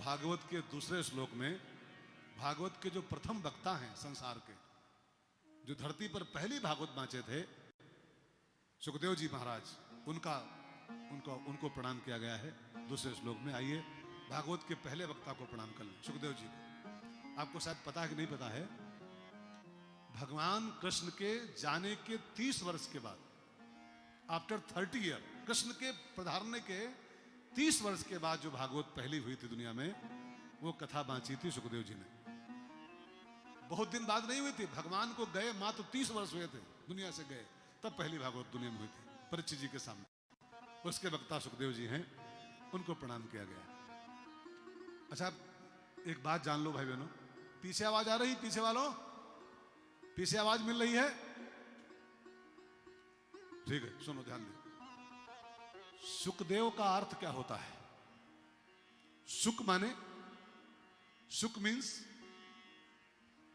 भागवत के दूसरे श्लोक में भागवत के जो प्रथम वक्ता हैं संसार के, जो धरती पर पहली भागवत बांचे थे सुखदेव जी महाराज, उनको प्रणाम किया गया है दूसरे श्लोक में। आइए भागवत के पहले वक्ता को प्रणाम कर लें, सुखदेव जी को। आपको शायद पता है कि नहीं पता है, भगवान कृष्ण के जाने के 30 वर्ष के बाद, आफ्टर 30 ईयर, कृष्ण के पधारने के 30 वर्ष के बाद जो भागवत पहली हुई थी दुनिया में, वो कथा बांची थी सुखदेव जी ने। बहुत दिन बाद नहीं हुई थी, भगवान को गए मात्र 30 वर्ष हुए थे दुनिया से गए, तब पहली भागवत दुनिया में हुई थी परीक्षित जी के सामने। उसके वक्ता सुखदेव जी हैं, उनको प्रणाम किया गया। अच्छा, एक बात जान लो भाई बहनों, पीछे आवाज आ रही, पीछे वालों, पीछे आवाज मिल रही है? ठीक है, सुनो, ध्यान दो। सुखदेव का अर्थ क्या होता है? सुख माने, सुख मीन्स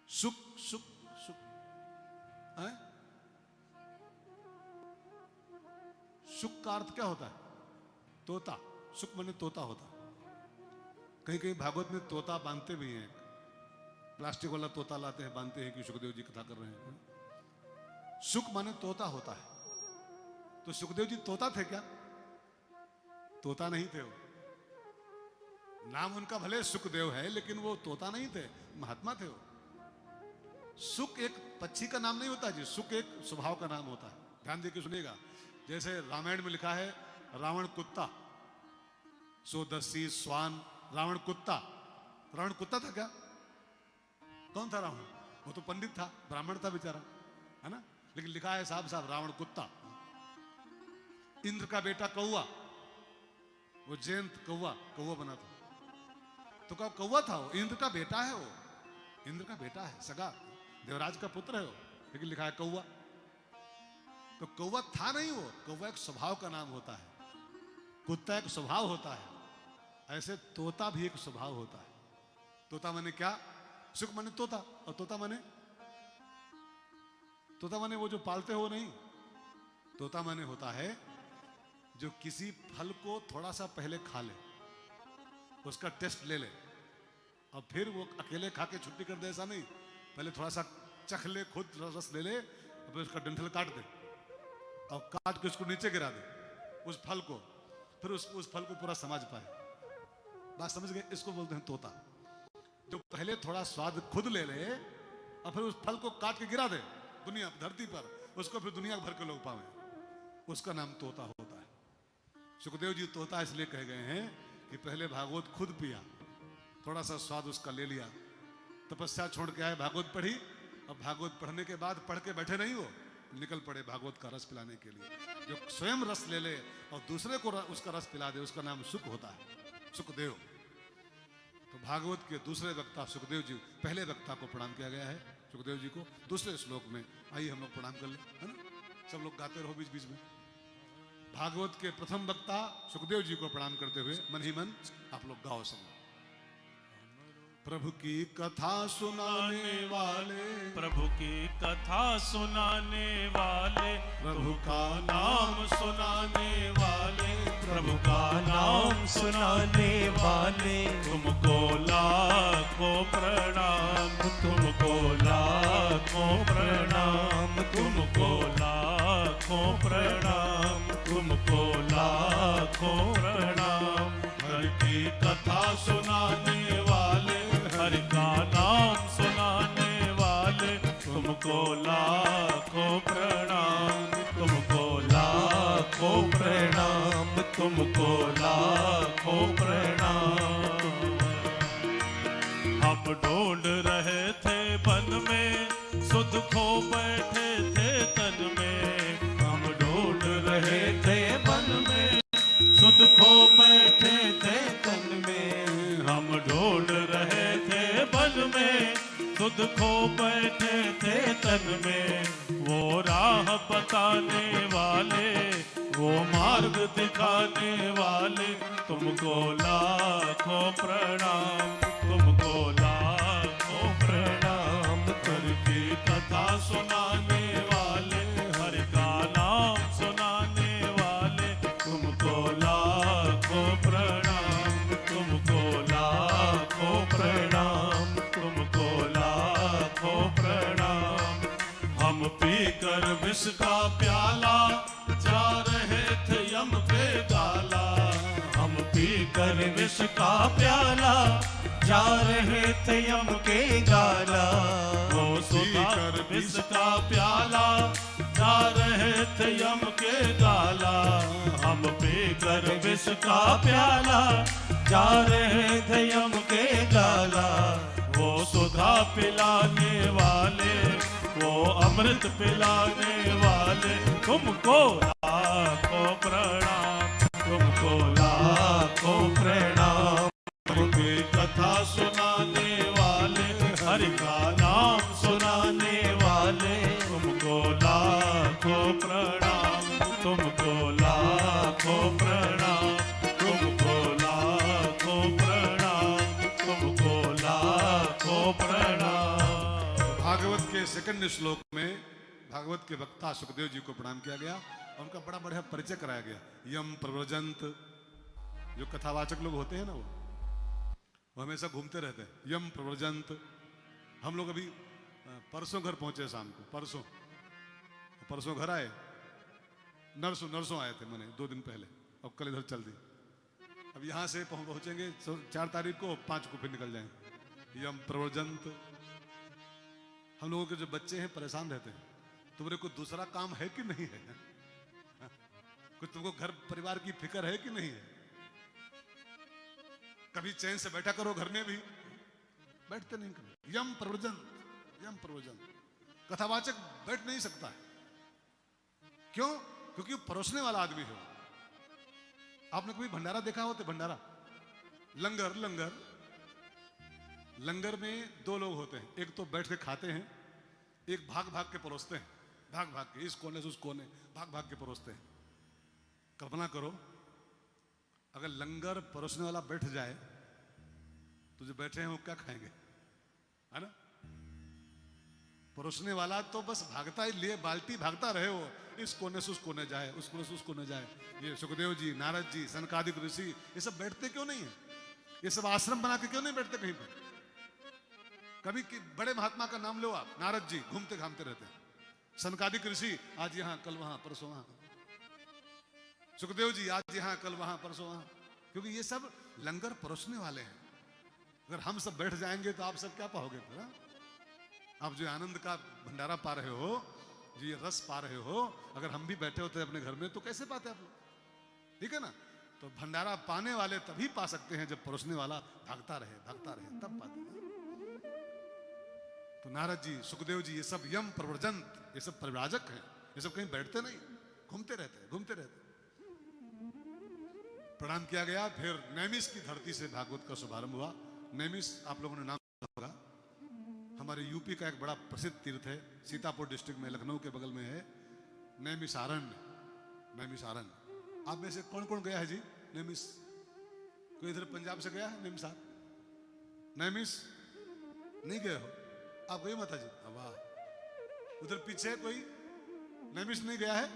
सुख, सुख, सुख है? सुख का अर्थ क्या होता है? तोता। सुख माने तोता होता। कहीं कहीं भागवत में तोता बांधते भी हैं, प्लास्टिक वाला तोता लाते हैं, बांधते हैं कि सुखदेव जी कथा कर रहे हैं। सुख माने तोता होता है। तो सुखदेव जी तोता थे क्या? तोता नहीं थे वो। नाम उनका भले सुखदेव है, लेकिन वो तोता नहीं थे, महात्मा थे वो। सुख एक पक्षी का नाम नहीं होता जी, सुख एक स्वभाव का नाम होता है। ध्यान देकर सुनिएगा। जैसे रामायण में लिखा है रावण कुत्ता, सो दसी स्वान, रावण कुत्ता। रावण कुत्ता था क्या? कौन था रावण? वो तो पंडित था, ब्राह्मण था बेचारा, है ना? लेकिन लिखा है साहब साहब रावण कुत्ता। इंद्र का बेटा कौवा, वो जयंत कौवा, कौवा बना था, तो क्या कौवा था? वो इंद्र का बेटा है, वो इंद्र का बेटा है, सगा देवराज का पुत्र है वो, लेकिन लिखा है कौवा। तो कौवा था नहीं वो, कौवा एक स्वभाव का नाम होता है, कुत्ता एक स्वभाव होता है, ऐसे तोता भी एक स्वभाव होता है। तोता माने क्या? सुख माने तोता, और तोता माने वो जो पालते हो नहीं। तोता माने होता है जो किसी फल को थोड़ा सा पहले खा ले, उसका टेस्ट ले ले, और फिर वो अकेले खा के छुट्टी कर दे, ऐसा नहीं। पहले थोड़ा सा चख ले, खुद रस ले ले, और फिर उसका डंठल काट दे, और काट के उसको नीचे गिरा दे उस फल को, फिर उस फल को पूरा समझ पाए। बात समझ गए? इसको बोलते हैं तोता। जो पहले थोड़ा स्वाद खुद ले ले और फिर उस फल को काट के गिरा दे दुनिया धरती पर, उसको फिर दुनिया भर के लोग पावे, उसका नाम तोता होता है। सुखदेव जी तोता इसलिए कहे गए हैं कि पहले भागवत खुद पिया, थोड़ा सा स्वाद उसका ले लिया, तपस्या छोड़ के आए, भागवत पढ़ी, और भागवत पढ़ने के बाद पढ़ के बैठे नहीं, वो निकल पड़े भागवत का रस पिलाने के लिए। जो स्वयं रस ले ले और दूसरे को उसका रस पिला दे, उसका नाम सुख होता है, सुखदेव। तो भागवत के दूसरे वक्ता सुखदेव जी, पहले वक्ता को प्रणाम किया गया है सुखदेव जी को दूसरे श्लोक में। आइए हम लोग प्रणाम कर ले, है ना? सब लोग गाते रहो बीच बीच में। भागवत के प्रथम वक्ता सुखदेव जी को प्रणाम करते हुए मन ही मन आप लोग गाओ सब। प्रभु की कथा सुनाने वाले, प्रभु की कथा सुनाने वाले, प्रभु का नाम सुनाने वाले, प्रभु का नाम सुनाने वाले, तुमको लाखों प्रणाम, तुमको लाखों प्रणाम, तुमको लाखों प्रणाम, तुमको लाखों प्रणाम। हरि की कथा सुनाने वाले, हरि का नाम सुनाने वाले, तुमको लाखों प्रणाम, तुमको लाखों प्रणाम, तुमको लाखों प्रणाम। हम ढूंढ रहे थे वन में, सुध खो बैठे थे तन में। हम ढूंढ रहे थे वन में, सुध खो बैठे थे तन में। हम ढूंढ रहे थे वन में, सुध खो बैठे थे तन में। वो राह बताने वाले, वो मार्ग दिखाने वाले, तुमको लाखों प्रणाम, तुमको लाखों प्रणाम। हरि की कथा सुनाने वाले, हरि का नाम सुनाने वाले, तुमको लाखों प्रणाम, तुमको लाखों पीकर विष का प्याला जा रहे थे यम के गाला। हम पीकर विष का प्याला जा रहे थे यम के गाला। वो पीकर विष का प्याला जा रहे थे यम के गाला। हम पीकर विष का प्याला जा रहे थे यम के गाला। वो सुधा पिलाने वाले, वो अमृत पिलाने वाले, तुमको लाखों प्रणाम, तुमको लाखों प्रणाम। उनकी कथा सुनाने वाले, हरि का नाम सुनाने वाले, तुमको लाखों प्रणाम, तुमको लाखों प्रणाम, तुमको लाखों प्रणाम, तुमको लाखों प्रणाम। भागवत के सेकंड श्लोक में भागवत के वक्ता सुखदेव जी को प्रणाम किया गया। उनका बड़ा बढ़िया परिचय कराया गया। यम प्रव्रजंत, जो कथावाचक लोग होते हैं ना, वो हमेशा घूमते रहते हैं। यम प्रव्रजंत। हम लोग अभी परसों घर पहुंचे, शाम को परसों घर आए। नरसों आए थे, मैंने 2 दिन पहले, अब कल इधर चल दी। अब यहाँ से पहुंचेंगे 4 तारीख को, 5 को फिर निकल जाएंगे। यम प्रव्रजंत। हम लोगों के जो बच्चे हैं परेशान रहते हैं, तुम्हारे कोई दूसरा काम है कि नहीं है? कुछ तुमको घर परिवार की फिक्र है कि नहीं है? कभी चैन से बैठा करो, घर में भी बैठते नहीं कभी। यम प्रव्रजन। कथावाचक बैठ नहीं सकता है। क्यों? क्योंकि वो परोसने वाला आदमी है। आपने कभी भंडारा देखा हो? तो भंडारा, लंगर में 2 लोग होते हैं। एक तो बैठ के खाते हैं, एक भाग भाग के परोसते हैं। भाग के इस कोने से उस कोने भाग के परोसते हैं। कल्पना करो, अगर लंगर परोसने वाला बैठ जाए तो जो बैठे हैं वो क्या खाएंगे, है ना? परोसने वाला तो बस भागता ही, लिए बाल्टी भागता रहे, वो इस कोने से उस कोने जाए, उस कोने से उस कोने जाए। ये सुखदेव जी, नारद जी, सनकादिक ऋषि, ये सब बैठते क्यों नहीं है? ये सब आश्रम बना के क्यों नहीं बैठते कहीं पर? कभी बड़े महात्मा का नाम लो आप, नारद जी घूमते घामते रहते हैं। सनकादिक ऋषि आज यहाँ कल वहां परसों वहां। सुखदेव जी आज यहाँ कल वहां परसों वहां। क्योंकि ये सब लंगर परोसने वाले हैं। अगर हम सब बैठ जाएंगे तो आप सब क्या पाओगे फिर? आप जो आनंद का भंडारा पा रहे हो, जो ये रस पा रहे हो, अगर हम भी बैठे होते अपने घर में तो कैसे पाते आप लोग? ठीक है ना? तो भंडारा पाने वाले तभी पा सकते हैं जब परोसने वाला भागता रहे तब पाते हैं। तो नारद जी, सुखदेव जी, ये सब यम प्रव्रजंत, ये सब परिव्राजक हैं। ये सब कहीं बैठते नहीं, घूमते रहते। प्रणाम किया गया। फिर नैमिष की धरती से भागवत का शुभारंभ हुआ। नैमिष आप लोगों ने नाम सुना होगा, हमारे यूपी का एक बड़ा प्रसिद्ध तीर्थ है। सीतापुर डिस्ट्रिक्ट में, लखनऊ के बगल में है नैमिषारण्य। आप में से कौन कौन गया है जी नैमिष? कोई इधर पंजाब से गया है नैमिष? नहीं गए हो आप? गए माता जी? वाह। उधर पीछे कोई नैमिष नहीं गया है?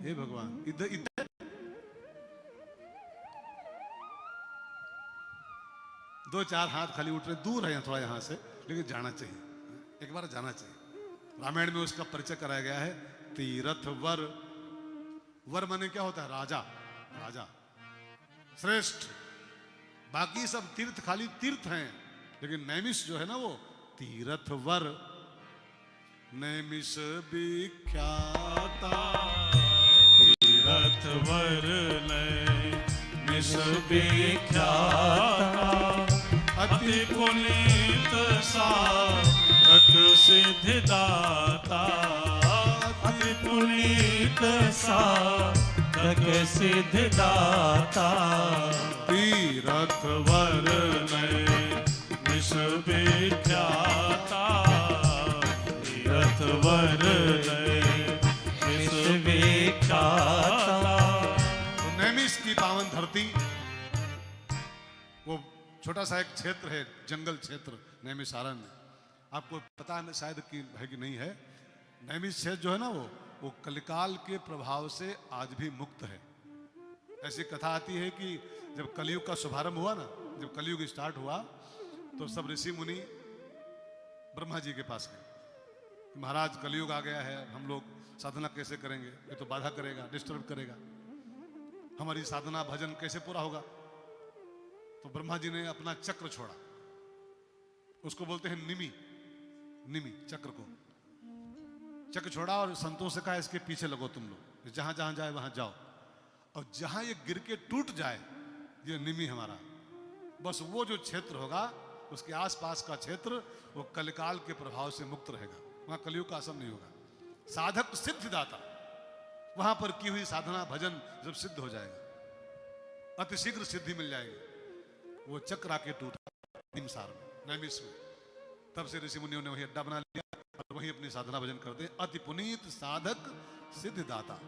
हे भगवान, इधर 2-4 हाथ खाली उठ रहे। दूर है थोड़ा यहाँ से, लेकिन जाना चाहिए, एक बार जाना चाहिए। रामायण में उसका परिचय कराया गया है। तीर्थ वर माने क्या होता है? राजा श्रेष्ठ। बाकी सब तीर्थ खाली तीर्थ हैं, लेकिन नैमिष जो है ना, वो तीर्थवर। नैमिष विख्याता तीर्थवर, नैमिष विख्याता, अति पुनीत साधक सिद्धिदाता। अति पुनीत साधक सिद्धिदाता। तीर्थवर नैमिष विख्याता। तीर्थवर नैमिष विख्याता। नैमिष की पावन धरती, वो छोटा सा एक क्षेत्र है, जंगल क्षेत्र नैमिषारण्य। आपको पता है शायद कि है कि नहीं है। नैमिष क्षेत्र जो है ना, वो कलिकाल के प्रभाव से आज भी मुक्त है। ऐसी कथा आती है कि जब कलयुग का शुभारंभ हुआ ना, जब कलयुग स्टार्ट हुआ, तो सब ऋषि मुनि ब्रह्मा जी के पास गए। महाराज कलयुग आ गया है, हम लोग साधना कैसे करेंगे, ये तो बाधा करेगा, डिस्टर्ब करेगा, हमारी साधना भजन कैसे पूरा होगा। तो ब्रह्मा जी ने अपना चक्र छोड़ा, उसको बोलते हैं निमि, निमि चक्र को चक्र छोड़ा और संतों से कहा इसके पीछे लगो तुम लोग, जहां जहां जाए वहां जाओ, और जहां ये गिर के टूट जाए, ये निमि हमारा, बस वो जो क्षेत्र होगा उसके आसपास का क्षेत्र वो कलिकाल के प्रभाव से मुक्त रहेगा, वहां कलयुग का असर नहीं होगा। साधक सिद्धिदाता, वहां पर की हुई साधना भजन जब सिद्ध हो जाएगा, अतिशीघ्र सिद्धि मिल जाएगी। वो चक्र आके टूटा निमसार में, नैमिष में, तब से ऋषि मुनियों ने वही अड्डा बना लिया और वही अपनी साधना भजन करते हैं। अति पुनीत साधक सिद्धिदाता।